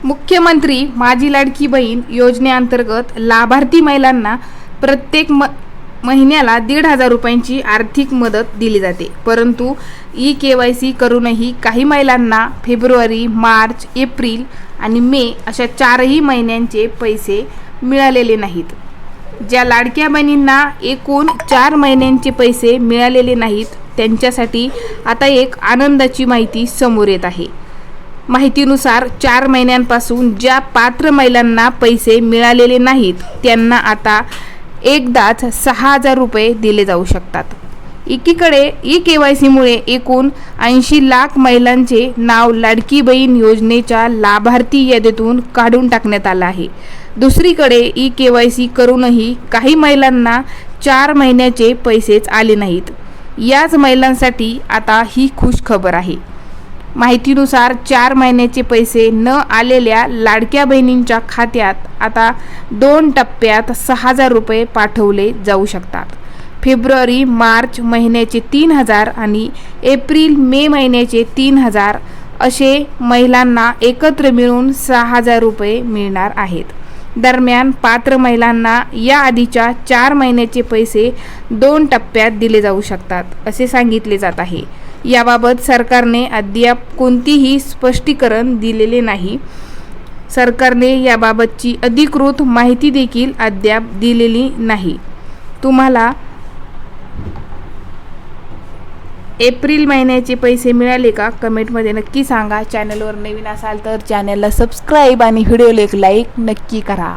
मुख्यमंत्री माझी लाडकी बहीण योजनेअंतर्गत लाभार्थी महिलांना प्रत्येक महिन्याला 1,500 रुपयांची आर्थिक मदत दिली जाते। परंतु KYC करूनही काही महिलांना फेब्रुवारी, मार्च, एप्रिल आणि मे अशा 4ही महिन्यांचे पैसे मिळालेले नाहीत। ज्या लाडक्या बहिणींना एकूण 4 महिन्यांचे पैसे मिळालेले नाहीत त्यांच्यासाठी आता एक आनंदाची माहिती समोर येत आहे। माहितीनुसार 4 महिन्यांपासून ज्या पात्र महिलांना पैसे मिळालेले नाहीत त्यांना आता एकदाच 6,000 रुपये दिले जाऊ शकतात। एकीकडे KYC मुळे एकूण 80 लाख महिलांचे नाव लाडकी बहीण योजनेच्या लाभार्थी यादीतून काढून टाकण्यात आलं आहे। दुसरीकडे KYC करूनही काही महिलांना 4 महिन्याचे पैसेच आले नाहीत। याच महिलांसाठी आता ही खुश खबर आहे। माहितीनुसार 4 महिन्याचे पैसे न आलेल्या लाडक्या बहिणींच्या खात्यात आता 2 टप्प्यात 6,000 रुपये पाठवले जाऊ शकतात। फेब्रुवारी, मार्च महिन्याचे 3,000 आणि एप्रिल, मे महिन्याचे 3,000 असे महिलांना एकत्र मिळून 6,000 रुपये मिळणार आहेत। दरम्यान पात्र महिलांना या आधीच्या 4 महिन्याचे पैसे 2 टप्प्यात दिले जाऊ शकतात असे सांगितले जात आहे। याबाबत सरकारने अद्याप कोणतीही स्पष्टीकरण दिलेले नाही। सरकारने याबाबतची अधिकृत माहिती देखील अद्याप दिलेली नाही। तुम्हाला एप्रिल महिन्याचे पैसे मिळाले का? कमेंटमध्ये नक्की सांगा। चॅनलवर नवीन असाल तर चॅनलला सबस्क्राईब आणि व्हिडिओला एक लाईक नक्की करा।